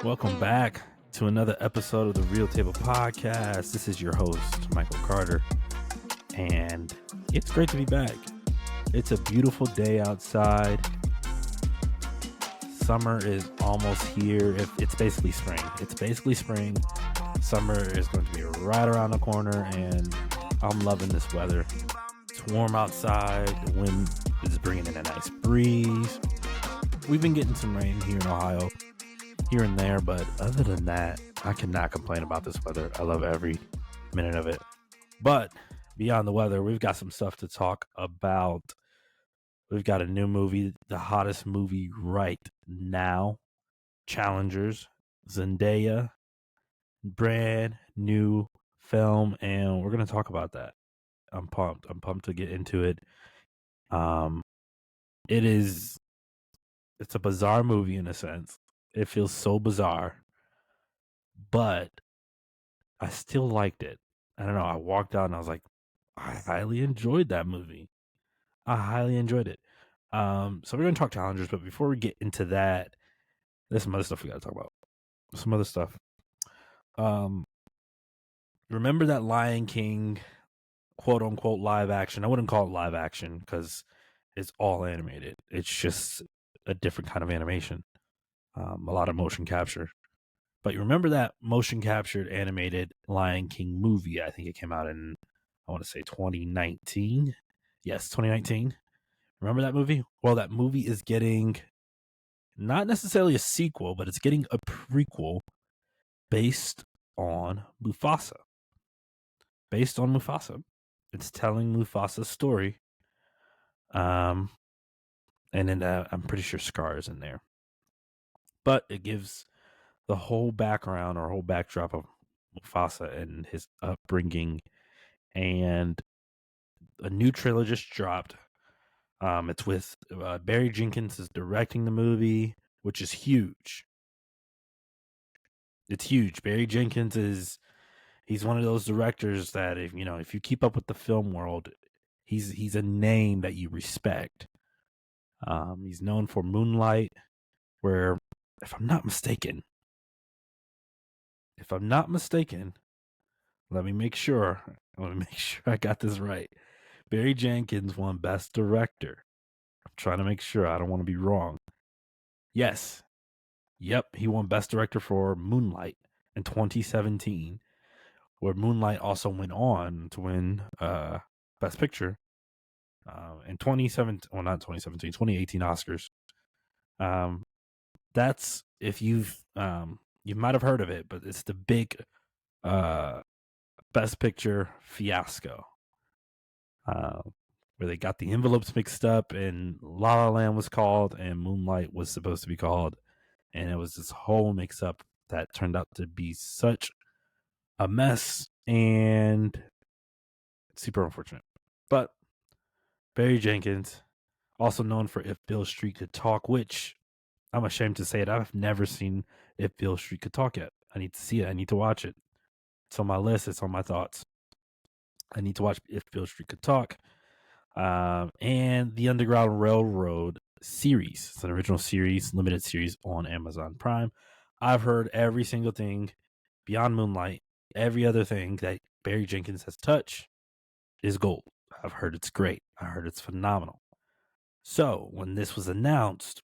Welcome back to another episode of the Real Table Podcast. This is your host, Michael Carter, and it's great to be back. It's a beautiful day outside. Summer is almost here. It's basically spring. Summer is going to be right around the corner, and I'm loving this weather. It's warm outside. The wind is bringing in a nice breeze. We've been getting some rain here in Ohio, here and there, but other than that, I cannot complain about this weather. I love every minute of it. But beyond the weather, we've got some stuff to talk about. We've got a new movie, the hottest movie right now, Challengers, Zendaya, brand new film, and we're going to talk about that. I'm pumped to get into it. It's a bizarre movie in a sense. It feels so bizarre, but I still liked it. I don't know. I walked out and I was like, I highly enjoyed that movie. I highly enjoyed it. So we're going to talk Challengers, but before we get into that, there's some other stuff we got to talk about. Some other stuff. Remember that Lion King, quote unquote, live action? I wouldn't call it live action because it's all animated. It's just a different kind of animation. A lot of motion capture. But you remember that motion captured animated Lion King movie? I think it came out in, I want to say 2019. Yes, 2019. Remember that movie? Well, that movie is getting not necessarily a sequel, but it's getting a prequel based on MUFASA. It's telling Mufasa's story. And then I'm pretty sure Scar is in there. But it gives the whole background or whole backdrop of Mufasa and his upbringing. And a new trailer just dropped. It's with Barry Jenkins is directing the movie, which is huge. It's huge. Barry Jenkins he's one of those directors that if you keep up with the film world, he's a name that you respect. He's known for Moonlight, where if I'm not mistaken, let me make sure I got this right. Barry Jenkins won Best Director. I'm trying to make sure. I don't want to be wrong. Yes. Yep, he won Best Director for Moonlight in 2017, where Moonlight also went on to win Best Picture in 2018 Oscars. That's, if you might have heard of it, but it's the big Best Picture fiasco. Where they got the envelopes mixed up and La La Land was called and Moonlight was supposed to be called. And it was this whole mix up that turned out to be such a mess and super unfortunate. But Barry Jenkins, also known for If Beale Street Could Talk, which I'm ashamed to say it, I've never seen If Beale Street Could Talk yet. I need to see it. I need to watch it. It's on my list. It's on my thoughts. I need to watch If Beale Street Could Talk. And the Underground Railroad series. It's an original series, limited series on Amazon Prime. I've heard every single thing beyond Moonlight, every other thing that Barry Jenkins has touched is gold. I've heard it's great. I heard it's phenomenal. So when this was announced,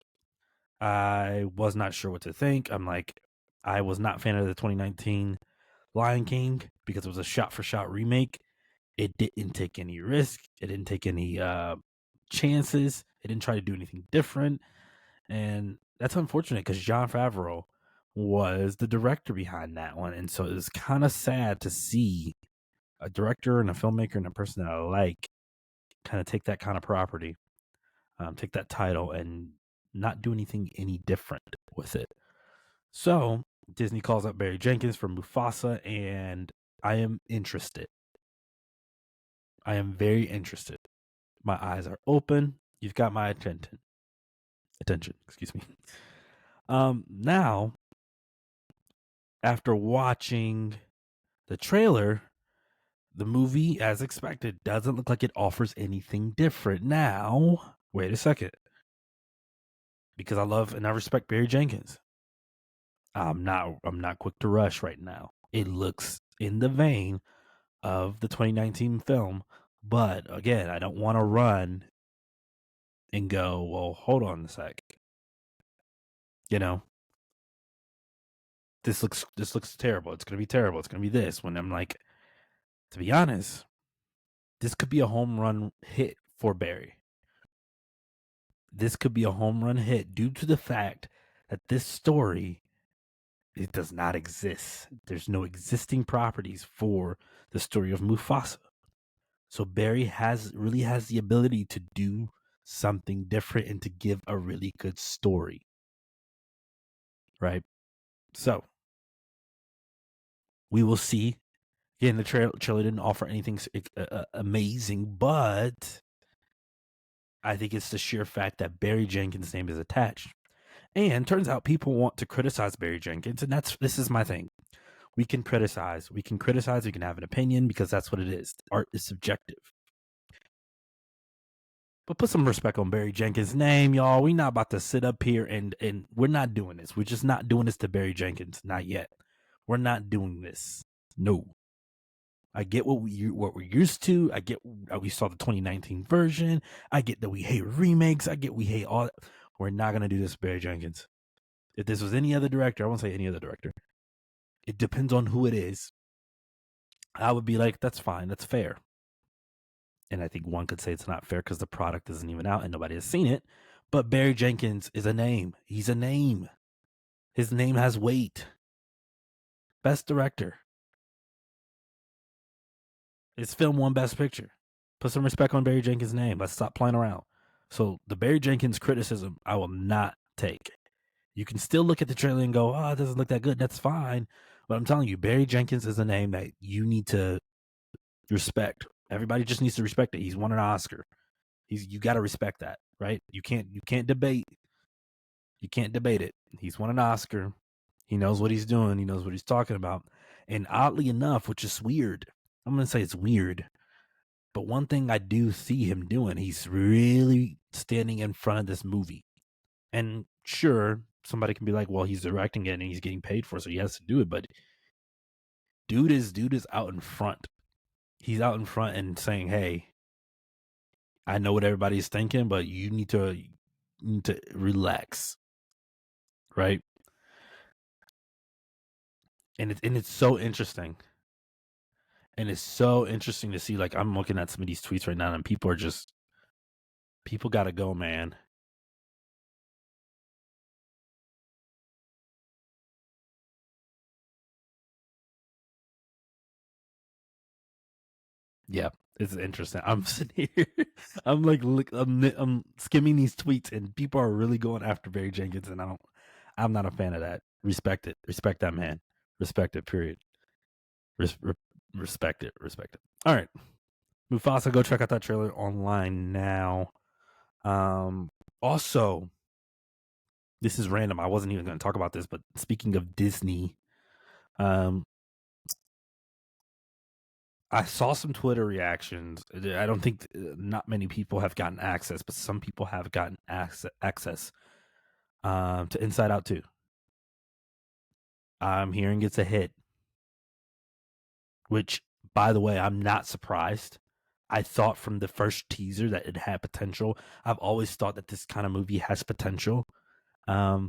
I was not sure what to think. I was not a fan of the 2019 Lion King because it was a shot-for-shot remake. It didn't take any risk. It didn't take any chances. It didn't try to do anything different. And that's unfortunate because Jon Favreau was the director behind that one. And so it was kind of sad to see a director and a filmmaker and a person that I like kind of take that kind of property, take that title and not do anything any different with it. So Disney calls up Barry Jenkins from Mufasa, and I am interested. I am very interested. My eyes are open. You've got my attention. Excuse me. Now, after watching the trailer, the movie, as expected, doesn't look like it offers anything different. Now, wait a second. Because I love and I respect Barry Jenkins. I'm not quick to rush right now. It looks in the vein of the 2019 film, but again, I don't want to run and go, well, hold on a sec. You know, this looks terrible. It's gonna be terrible. It's gonna be this. When I'm like, to be honest, this could be a home run hit for Barry. This could be a home run hit due to the fact that this story, it does not exist. There's no existing properties for the story of Mufasa. So Barry really has the ability to do something different and to give a really good story. Right? So we will see. Again, the trailer didn't offer anything amazing, but I think it's the sheer fact that Barry Jenkins' name is attached. And turns out people want to criticize Barry Jenkins, and this is my thing. We can criticize, we can have an opinion because that's what it is. Art is subjective. But put some respect on Barry Jenkins' name, y'all. We're not about to sit up here and we're not doing this. We're just not doing this to Barry Jenkins. Not yet. We're not doing this. No. I get what we're used to. I get we saw the 2019 version. I get that we hate remakes. I get we hate all that. We're not gonna do this to Barry Jenkins. If this was any other director, I won't say any other director. It depends on who it is. I would be like, that's fine, that's fair. And I think one could say it's not fair because the product isn't even out and nobody has seen it. But Barry Jenkins is a name. He's a name. His name has weight. Best director. His film won Best Picture. Put some respect on Barry Jenkins' name. Let's stop playing around. So the Barry Jenkins criticism, I will not take. You can still look at the trailer and go, oh, it doesn't look that good. That's fine. But I'm telling you, Barry Jenkins is a name that you need to respect. Everybody just needs to respect it. He's won an Oscar. You got to respect that, right? You can't debate. You can't debate it. He's won an Oscar. He knows what he's doing. He knows what he's talking about. And oddly enough, which is weird, I'm going to say it's weird, but one thing I do see him doing, he's really standing in front of this movie. And sure, somebody can be like, well, he's directing it and he's getting paid for it, so he has to do it. But dude is out in front. He's out in front and saying, hey, I know what everybody's thinking, but you need to relax. Right? And it's so interesting. And it's so interesting to see, like, I'm looking at some of these tweets right now and people gotta go, man. Yeah, it's interesting. I'm sitting here, I'm like, look, I'm skimming these tweets, and people are really going after Barry Jenkins, and I'm not a fan of that. Respect it, respect that man, respect it. Period. Respect it, respect it. All right, Mufasa, go check out that trailer online now. Also, this is random. I wasn't even going to talk about this, but speaking of Disney, I saw some Twitter reactions. I don't think not many people have gotten access, but some people have gotten access to Inside Out 2. I'm hearing it's a hit, which, by the way, I'm not surprised. I thought from the first teaser that it had potential. I've always thought that this kind of movie has potential. I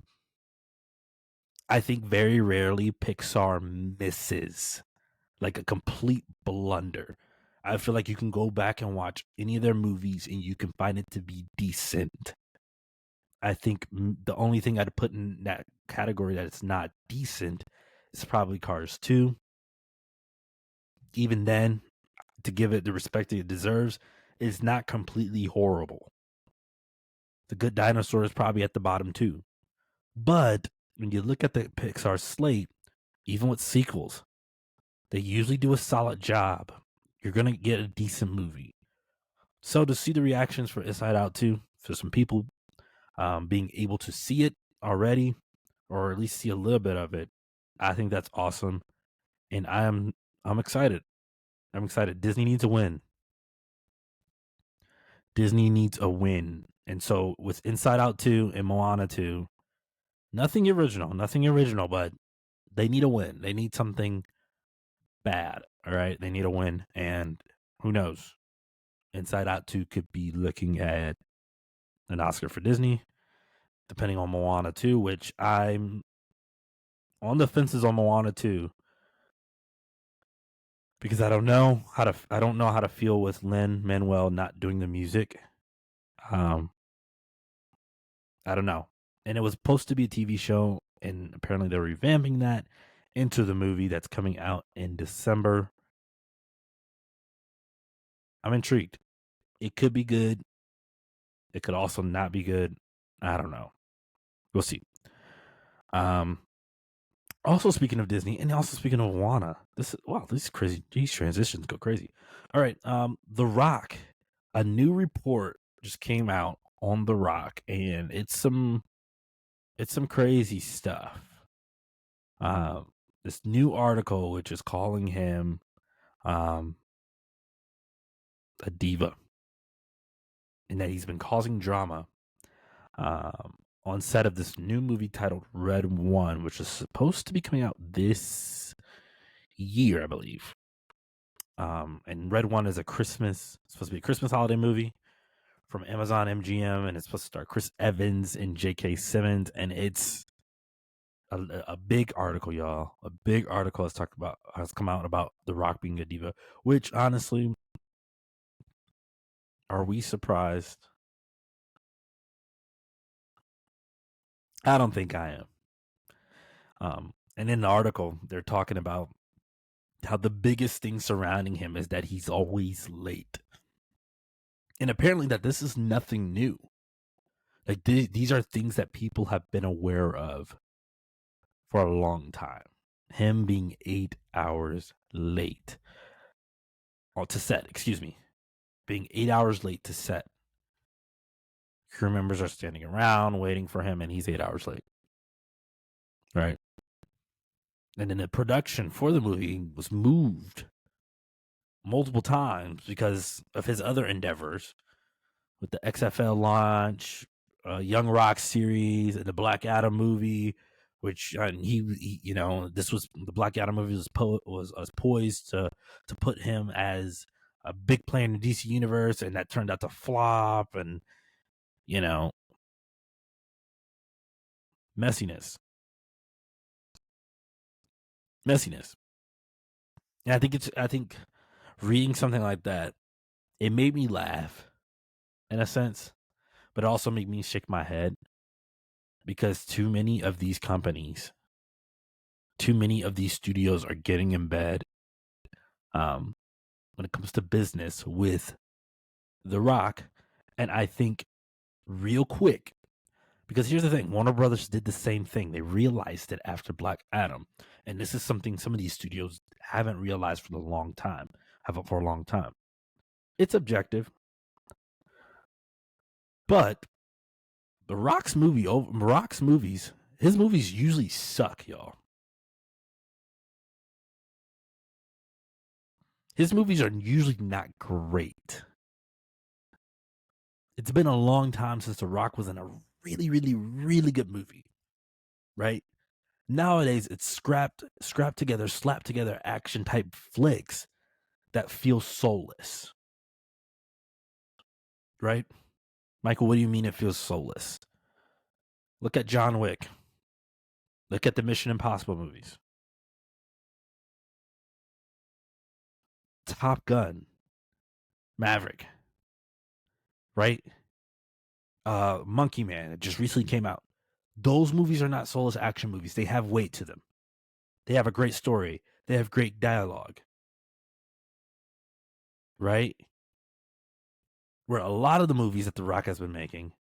think very rarely Pixar misses like a complete blunder. I feel like you can go back and watch any of their movies and you can find it to be decent. I think the only thing I'd put in that category that it's not decent is probably Cars 2. Even then, to give it the respect it deserves, it's not completely horrible. The Good Dinosaur is probably at the bottom too. But when you look at the Pixar slate, even with sequels, they usually do a solid job. You're going to get a decent movie. So to see the reactions for Inside Out 2, for some people being able to see it already, or at least see a little bit of it, I think that's awesome. And I'm excited. I'm excited. Disney needs a win. Disney needs a win. And so with Inside Out 2 and Moana 2, Nothing original, but they need a win. They need something bad. All right, they need a win, and who knows? Inside Out 2 could be looking at an Oscar for Disney, depending on Moana 2, which I'm on the fences on Moana 2 because I don't know how to feel with Lin-Manuel not doing the music. I don't know. And it was supposed to be a TV show, and apparently they're revamping that into the movie that's coming out in December. I'm intrigued. It could be good. It could also not be good. I don't know. We'll see. Also speaking of Disney, and also speaking of Moana, these crazy, these transitions go crazy. All right, The Rock, a new report just came out on The Rock, and it's some crazy stuff. This new article which is calling him a diva, and that he's been causing drama on set of this new movie titled Red One, which is supposed to be coming out this year, I believe. And Red One is supposed to be a Christmas holiday movie from Amazon MGM, and it's supposed to star Chris Evans and J.K. Simmons, and it's a big article, y'all. A big article has come out about The Rock being a diva, which honestly, are we surprised? I don't think I am. And in the article, they're talking about how the biggest thing surrounding him is that he's always late. And apparently that this is nothing new. Like these are things that people have been aware of for a long time. Him being 8 hours late. Or to set, excuse me. Being 8 hours late to set. Crew members are standing around waiting for him, and he's 8 hours late. Right? And then the production for the movie was moved multiple times because of his other endeavors with the XFL launch, Young Rock series, and the Black Adam movie, which he this was the Black Adam movie was poised to put him as a big player in the DC universe, and that turned out to flop, and messiness. And I think reading something like that, it made me laugh in a sense, but it also made me shake my head because too many of these companies, too many of these studios are getting in bed when it comes to business with The Rock. And I think real quick, because here's the thing, Warner Brothers did the same thing. They realized it after Black Adam. And this is something some of these studios haven't realized for a long time. It's objective. But Rock's movies, his movies usually suck, y'all. His movies are usually not great. It's been a long time since The Rock was in a really, really, really good movie, right? Nowadays, it's scrapped together, slapped together action type flicks that feel soulless, right? Michael, what do you mean it feels soulless? Look at John Wick. Look at the Mission Impossible movies. Top Gun, Maverick, right? Monkey Man, it just recently came out. Those movies are not soulless action movies. They have weight to them. They have a great story. They have great dialogue. Right? Where a lot of the movies that The Rock has been making,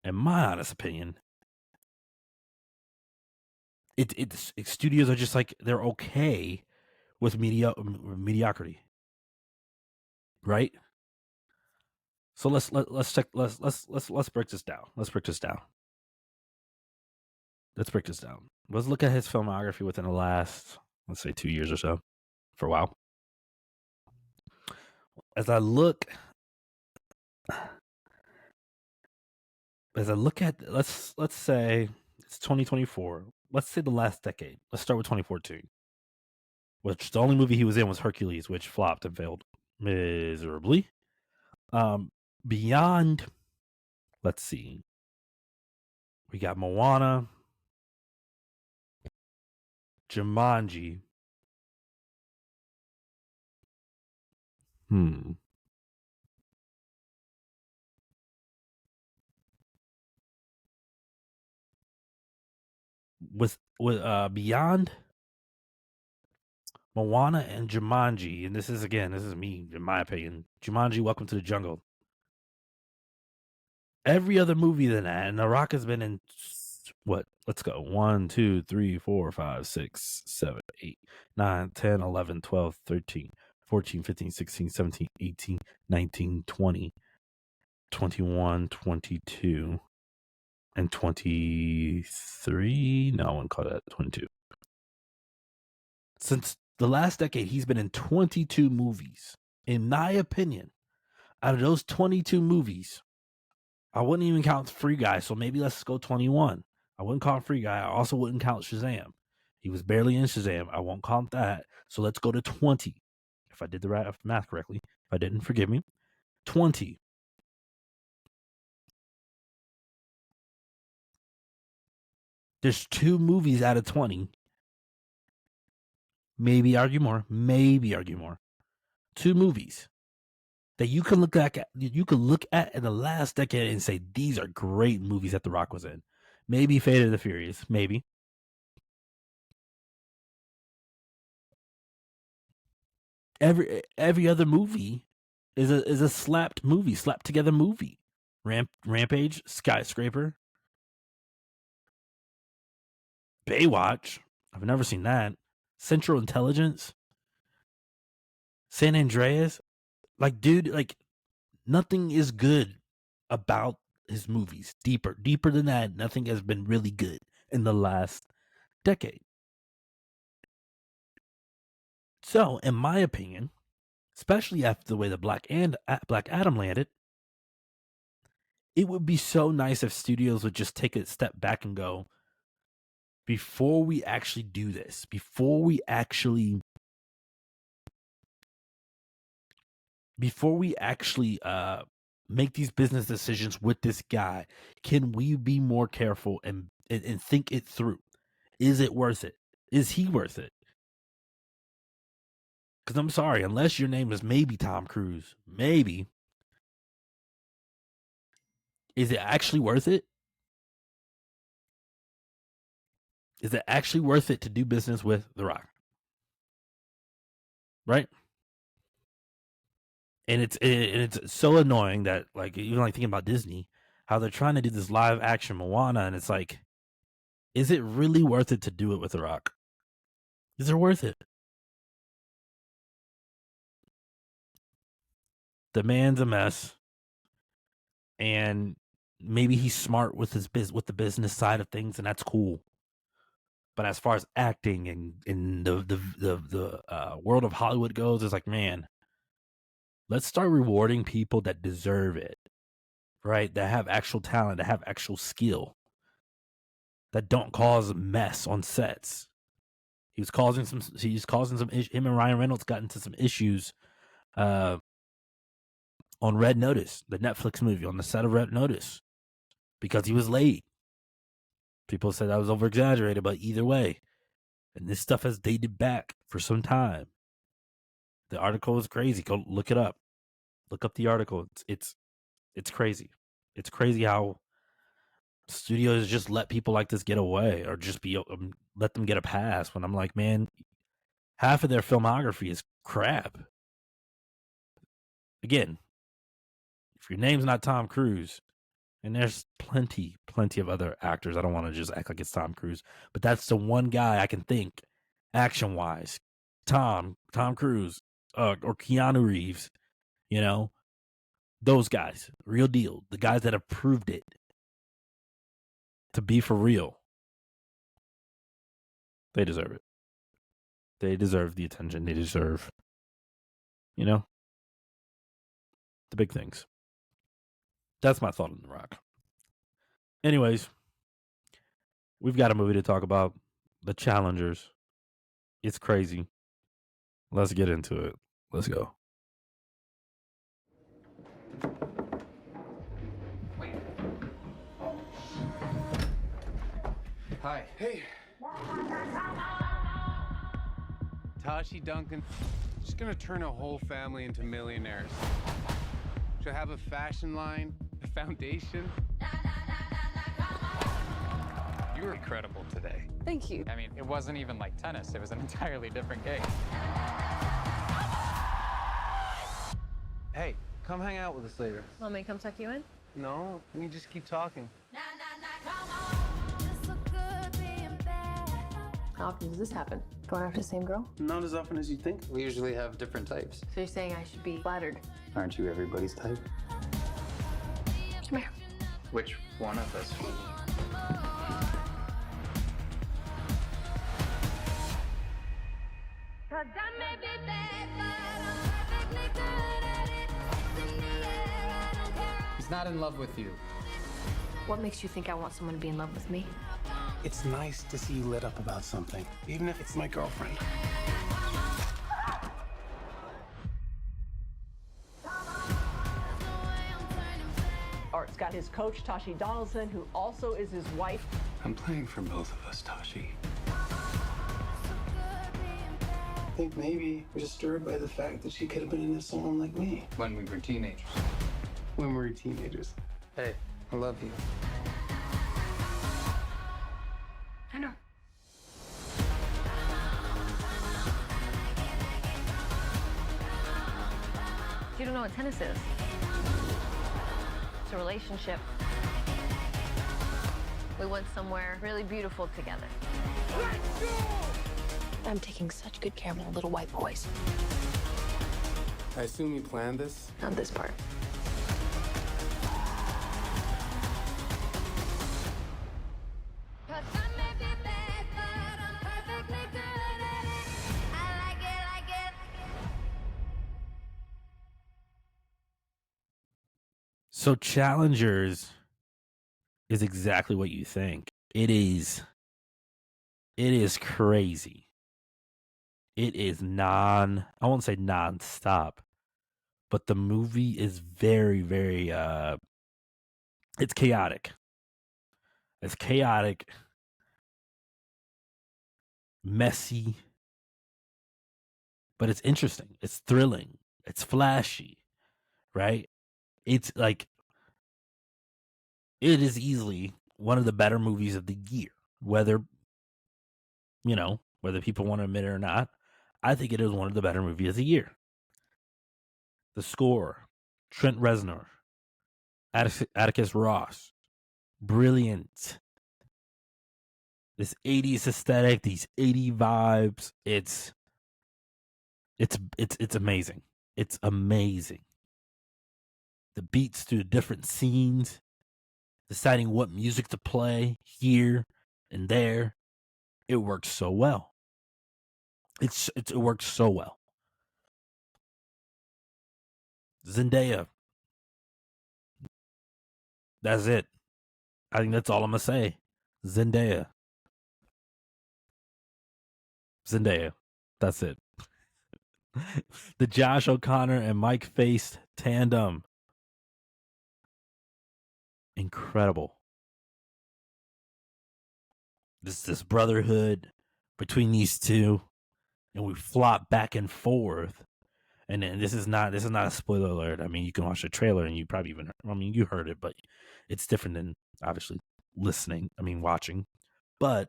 in my honest opinion, studios are just like they're okay with mediocrity. Right? So let's break this down. Let's break this down. Let's look at his filmography within the last, let's say, 2 years or so, for a while. As I look at, let's say, It's 2024. Let's say the last decade. Let's start with 2014, which the only movie he was in was Hercules, which flopped and failed miserably. Beyond, let's see. We got Moana, Jumanji. With Beyond, Moana, and Jumanji, and this is me in my opinion. Jumanji: Welcome to the Jungle. Every other movie than that, and The Rock has been in what? Let's go. 1, 2, 3, 4, 5, 6, 7, 8, 9, 10, 11, 12, 13, 14, 15, 16, 17, 18, 19, 20, 21, 22, and 23. No, I wouldn't call that 22. Since the last decade, he's been in 22 movies. In my opinion, out of those 22 movies, I wouldn't even count Free Guy, so maybe let's go 21. I wouldn't count Free Guy. I also wouldn't count Shazam. He was barely in Shazam. I won't count that. So let's go to 20. If I did the right math correctly. If I didn't, forgive me. 20. There's 2 movies out of 20. Maybe argue more. 2 movies that you can look at in the last decade and say these are great movies that The Rock was in. Maybe Fate of the Furious, maybe. Every other movie is a slapped together movie. Rampage, Skyscraper, Baywatch. I've never seen that. Central Intelligence, San Andreas. Like, dude, like nothing is good about his movies. Deeper than that, nothing has been really good in the last decade. So, in my opinion, especially after the way the Black Adam landed, it would be so nice if studios would just take a step back and go, before we actually do this, before we actually make these business decisions with this guy, can we be more careful and think it through? Is it worth it? Is he worth it? Because I'm sorry, unless your name is maybe Tom Cruise, maybe, is it actually worth it? Is it actually worth it to do business with The Rock? Right? And it's so annoying that, like, even like thinking about Disney, how they're trying to do this live action Moana, and it's like, is it really worth it to do it with The Rock? Is it worth it? The man's a mess, and maybe he's smart with with the business side of things, and that's cool. But as far as acting and in the world of Hollywood goes, it's like, man, let's start rewarding people that deserve it, right? That have actual talent, that have actual skill, that don't cause mess on sets. He's causing some. Him and Ryan Reynolds got into some issues on Red Notice, the Netflix movie, on the set of Red Notice, because he was late. People said that was over exaggerated, but either way, and this stuff has dated back for some time. The article is crazy. Go look it up. Look up the article. It's crazy. It's crazy how studios just let people like this get away, or just let them get a pass. When I'm like, man, half of their filmography is crap. Again, if your name's not Tom Cruise, and there's plenty of other actors, I don't want to just act like it's Tom Cruise, but that's the one guy I can think, action wise, Tom Cruise, or Keanu Reeves, you know, those guys, real deal, the guys that have proved it to be for real. They deserve it. They deserve the attention. They deserve, the big things. That's my thought on The Rock. Anyways, we've got a movie to talk about. The Challengers. It's crazy. Let's get into it. Let's go. Hi. Hey. Tashi Duncan. She's gonna turn a whole family into millionaires. She'll have a fashion line, a foundation. You were incredible today. Thank you. I mean, it wasn't even like tennis. It was an entirely different game. Hey, come hang out with us later. Want me to come tuck you in? No, we can just keep talking. How often does this happen? Going after the same girl? Not as often as you think. We usually have different types. So you're saying I should be flattered? Aren't you everybody's type? Come here. Which one of us? He's not in love with you. What makes you think I want someone to be in love with me? It's nice to see you lit up about something, even if it's my girlfriend. Art's got his coach, Tashi Donaldson, who also is his wife. I'm playing for both of us, Tashi. I think maybe we're disturbed by the fact that she could have been into someone like me When we were teenagers. when we were teenagers. Hey, I love you. I know. You don't know what tennis is. It's a relationship. We went somewhere really beautiful together. I'm taking such good care of my little white boys. I assume you planned this? Not this part. So Challengers is exactly what you think. It is crazy. It is I won't say non-stop, but the movie is very, very it's chaotic. It's chaotic, messy, but it's interesting. It's thrilling. It's flashy, right? It's like it is easily one of the better movies of the year, whether people want to admit it or not. I think it is one of the better movies of the year. The score, Trent Reznor, Atticus Ross, brilliant. This 80s aesthetic, these 80s vibes, it's amazing. It's amazing. The beats to the different scenes, deciding what music to play here and there, it works so well. It works so well. Zendaya. That's it. I think that's all I'm gonna say. Zendaya. That's it. The Josh O'Connor and Mike Faist tandem. Incredible. This brotherhood between these two, and we flop back and forth. And then this is not a spoiler alert. I mean, you can watch the trailer and you probably you heard it, but it's different than obviously watching. But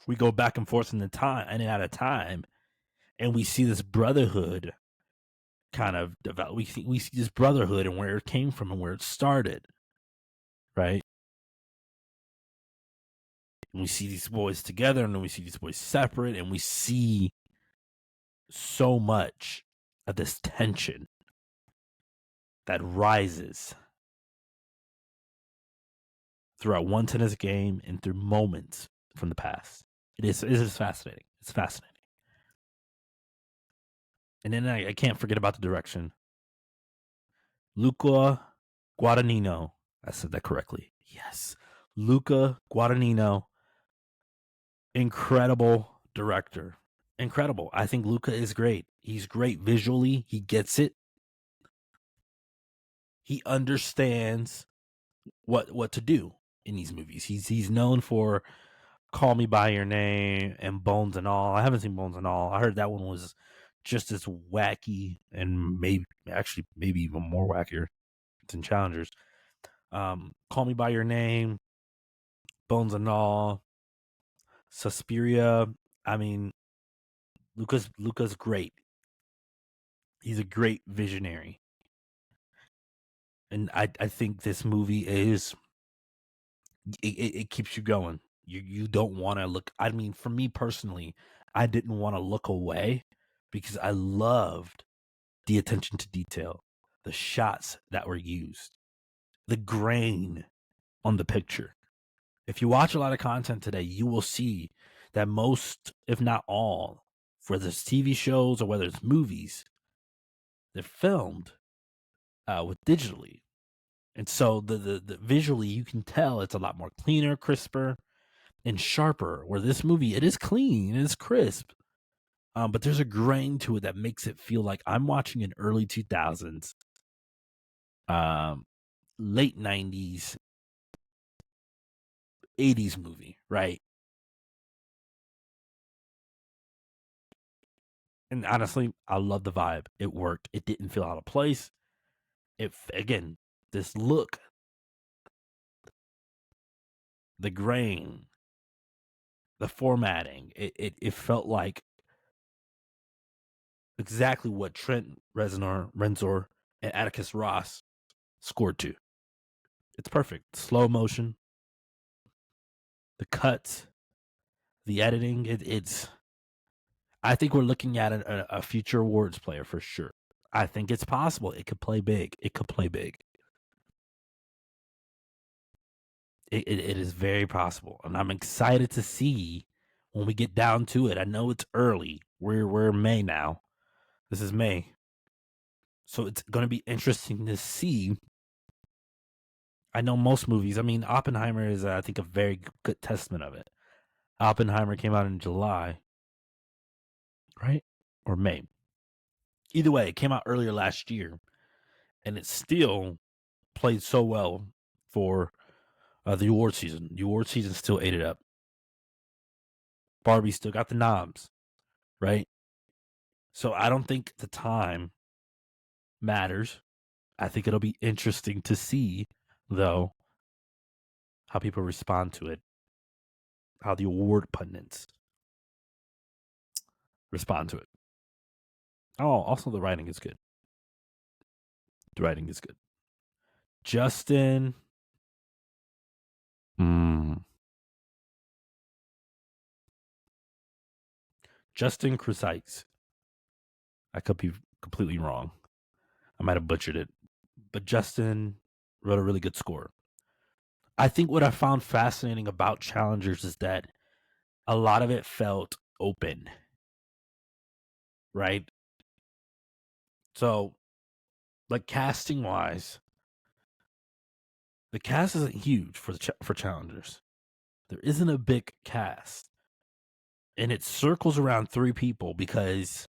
we go back and forth in the time and out of time, and we see this brotherhood kind of develop. We see this brotherhood and where it came from and where it started, right? And we see these boys together, and then we see these boys separate, and we see so much of this tension that rises throughout one tennis game and through moments from the past. It is fascinating. It's fascinating. And then I can't forget about the direction. Luca Guadagnino. I said that correctly. Yes. Luca Guadagnino, incredible director. Incredible. I think Luca is great. He's great visually. He gets it. He understands what to do in these movies. He's known for Call Me by Your Name and Bones and All. I haven't seen Bones and All. I heard that one was just as wacky and maybe even more wackier than Challengers. Call Me by Your Name, Bones and All, Suspiria. I mean, Luca's great. He's a great visionary. And I think this movie is it keeps you going. You don't want to look. I mean, for me personally, I didn't want to look away because I loved the attention to detail, the shots that were used, the grain on the picture. If you watch a lot of content today, you will see that most, if not all, whether it's TV shows or whether it's movies, they're filmed with digitally. And so the visually, you can tell it's a lot more cleaner, crisper, and sharper. Where this movie, it is clean, it is crisp, but there's a grain to it that makes it feel like I'm watching an early 2000s, late 90s, 80s movie, right? And honestly, I love the vibe. It worked. It didn't feel out of place. Again, this look, the grain, the formatting, it felt like exactly what Trent Reznor, and Atticus Ross scored to. It's perfect. Slow motion, the cuts, the editing. It's. I think we're looking at a future awards player for sure. I think it's possible. It could play big. It could play big. It is very possible, and I'm excited to see when we get down to it. I know it's early. We're May now. This is May, so it's going to be interesting to see. I know most movies. I mean, Oppenheimer is, I think, a very good testament of it. Oppenheimer came out in July, right, or May. Either way, it came out earlier last year, and it still played so well for the award season. The award season still ate it up. Barbie still got the knobs, right? So I don't think the time matters. I think it'll be interesting to see, though, how people respond to it, how the award pundits respond to it. Oh, also the writing is good. The writing is good. Justin. Justin Chrysites. I could be completely wrong. I might have butchered it. But Justin wrote a really good score. I think what I found fascinating about Challengers is that a lot of it felt open. Right? So, like casting wise, the cast isn't huge for Challengers. There isn't a big cast. And it circles around 3 people because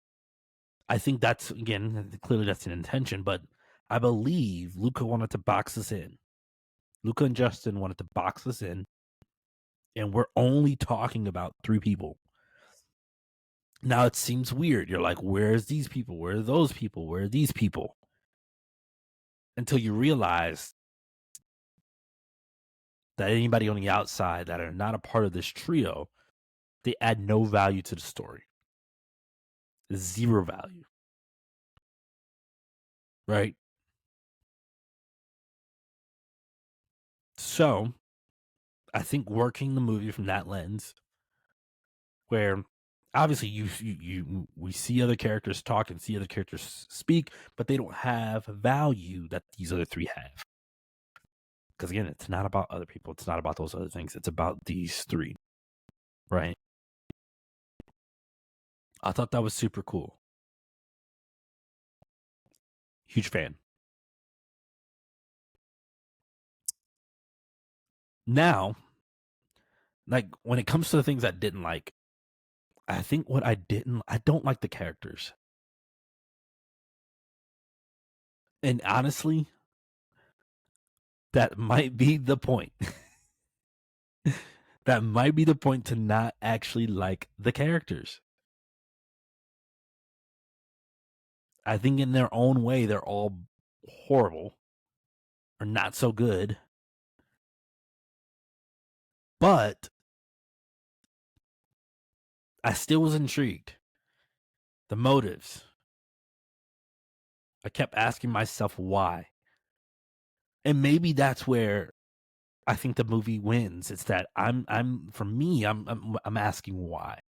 I think that's, again, clearly that's an intention, but I believe Luca wanted to box us in. Luca and Justin wanted to box us in, and we're only talking about 3 people. Now it seems weird. You're like, where's these people? Where are those people? Where are these people? Until you realize that anybody on the outside that are not a part of this trio, they add no value to the story. 0 value. Right? So, I think working the movie from that lens, where obviously we see other characters talk and see other characters speak, but they don't have value that these other 3 have. Because again, it's not about other people. It's not about those other things. It's about these 3. Right? I thought that was super cool. Huge fan. Now, like when it comes to the things I didn't like, I think what I don't like the characters. And honestly, that might be the point. That might be the point, to not actually like the characters. I think in their own way, they're all horrible or not so good. But I still was intrigued. The motives. I kept asking myself why. And maybe that's where I think the movie wins. It's that I'm asking why.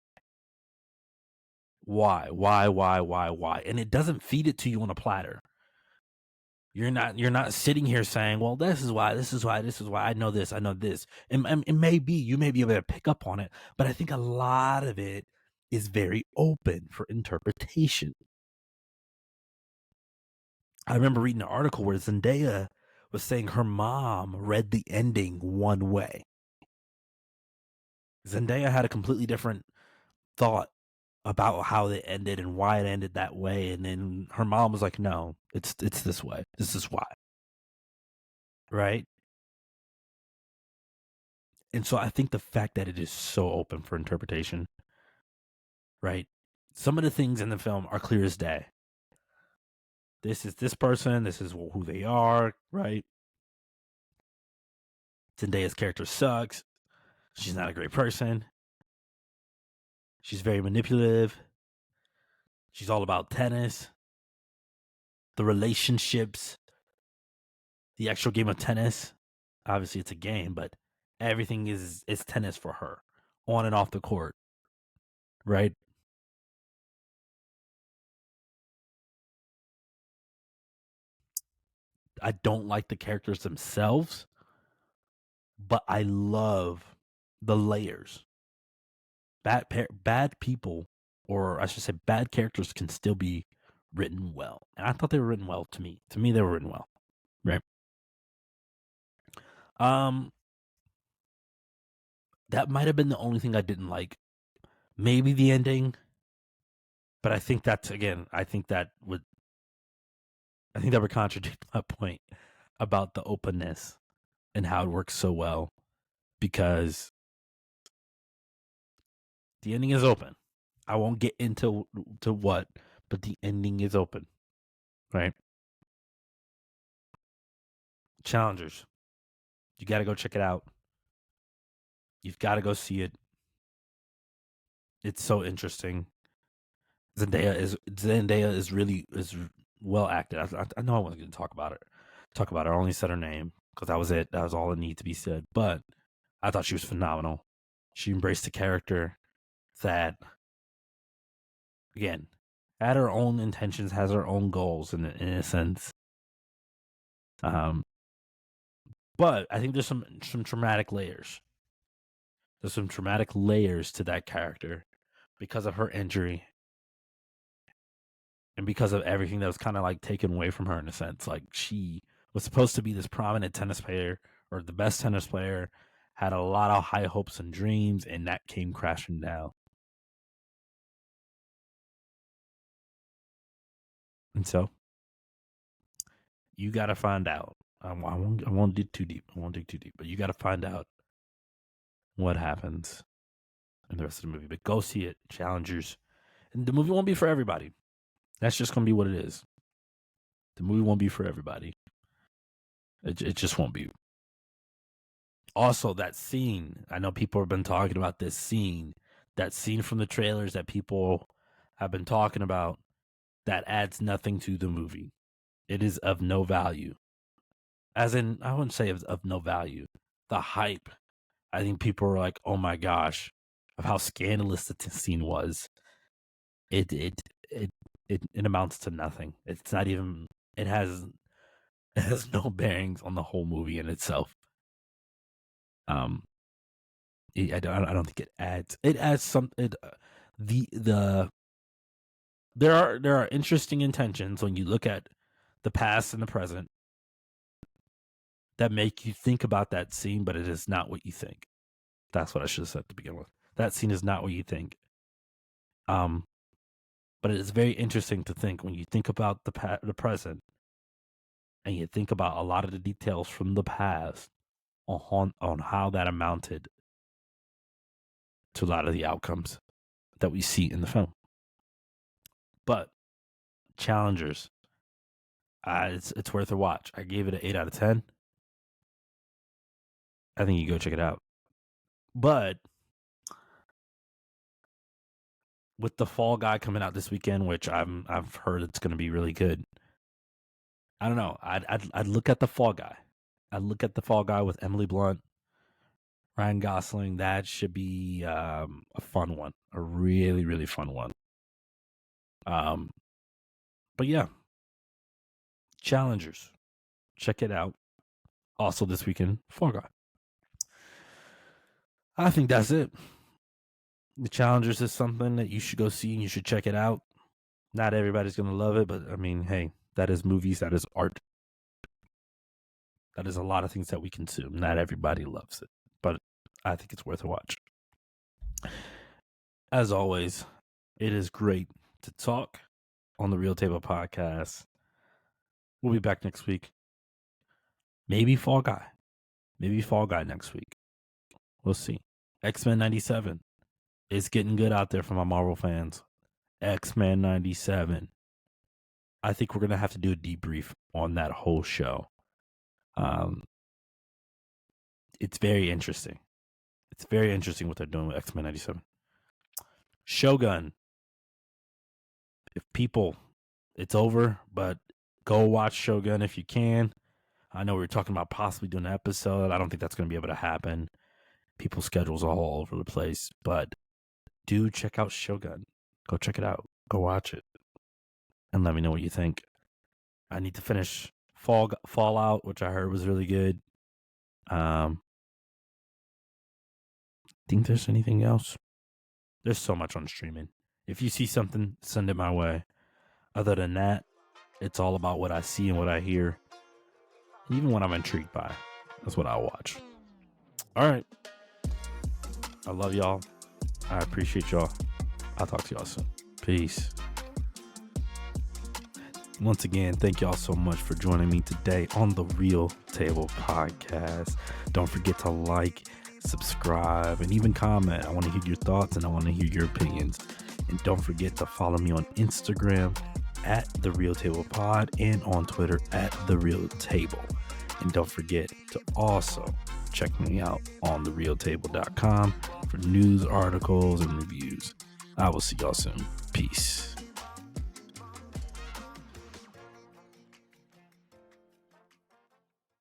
Why? And it doesn't feed it to you on a platter. You're not sitting here saying, well, this is why, I know this. And it may be, you may be able to pick up on it, but I think a lot of it is very open for interpretation. I remember reading an article where Zendaya was saying her mom read the ending one way. Zendaya had a completely different thought about how it ended and why it ended that way, and then her mom was like, no, it's this way. This is why. Right? And so I think the fact that it is so open for interpretation, right? Some of the things in the film are clear as day. This is this person, this is who they are, right? Zendaya's character sucks. She's not a great person. She's very manipulative. She's all about tennis, the relationships, the actual game of tennis. Obviously, it's a game, but everything is tennis for her, on and off the court, right? I don't like the characters themselves, but I love the layers. Bad people, or I should say, bad characters can still be written well, and I thought they were written well to me. To me, they were written well, right? That might have been the only thing I didn't like. Maybe the ending, but I think that's, again, I think that would contradict my point about the openness and how it works so well, because the ending is open. I won't get into what, but the ending is open, right? Challengers, you got to go check it out. You've got to go see it. It's so interesting. Zendaya is really well acted. I know I wasn't going to talk about her. I only said her name because that was it. That was all that needed to be said. But I thought she was phenomenal. She embraced the character that, again, had her own intentions, has her own goals in a sense. But I think there's some traumatic layers. There's some traumatic layers to that character because of her injury and because of everything that was kind of like taken away from her in a sense. Like, she was supposed to be this prominent tennis player, or the best tennis player, had a lot of high hopes and dreams, and that came crashing down. And so you got to find out. I won't dig too deep. But you got to find out what happens in the rest of the movie. But go see it, Challengers. And the movie won't be for everybody. That's just going to be what it is. The movie won't be for everybody. It just won't be. Also, that scene, I know people have been talking about this scene, that scene from the trailers that people have been talking about, that adds nothing to the movie. It is of no value. As in, I wouldn't say of no value. The hype, I think people were like, oh my gosh, of how scandalous the scene was. It amounts to nothing. It's not even, it has no bearings on the whole movie in itself. I don't think it adds. It adds some. There are interesting intentions when you look at the past and the present, that make you think about that scene, but it is not what you think. That's what I should have said to begin with. That scene is not what you think. But it is very interesting to think when you think about the present, and you think about a lot of the details from the past on how that amounted to a lot of the outcomes that we see in the film. But Challengers, it's worth a watch. I gave it an 8 out of 10. I think you go check it out. But with the Fall Guy coming out this weekend, which I've heard it's going to be really good. I don't know. I'd look at the Fall Guy. I'd look at the Fall Guy with Emily Blunt, Ryan Gosling. That should be a fun one, a really, really fun one. But yeah, Challengers, check it out. Also this weekend, Fall Guy. I think that's it. The Challengers is something that you should go see and you should check it out. Not everybody's gonna love it, but I mean, hey, that is movies, that is art. That is a lot of things that we consume. Not everybody loves it, but I think it's worth a watch. As always, it is great to talk on the Real Table Podcast. We'll be back next week. Maybe Fall Guy. Maybe Fall Guy next week. We'll see. X-Men 97 is getting good out there for my Marvel fans. X-Men 97. I think we're going to have to do a debrief on that whole show. It's very interesting. It's very interesting what they're doing with X-Men 97. Shogun. If people, it's over, but go watch Shogun if you can. I know we were talking about possibly doing an episode. I don't think that's going to be able to happen. People's schedules are all over the place, but do check out Shogun. Go check it out. Go watch it. And let me know what you think. I need to finish Fallout, which I heard was really good. Think there's anything else? There's so much on streaming. If you see something, send it my way. Other than that, it's all about what I see and what I hear. Even what I'm intrigued by. That's what I'll watch. All right. I love y'all. I appreciate y'all. I'll talk to y'all soon. Peace. Once again, thank y'all so much for joining me today on the Real Table Podcast. Don't forget to like, subscribe, and even comment. I want to hear your thoughts and I want to hear your opinions. And don't forget to follow me on Instagram at The Real Table Pod and on Twitter at The Real Table. And don't forget to also check me out on therealtable.com for news, articles, and reviews. I will see y'all soon. Peace.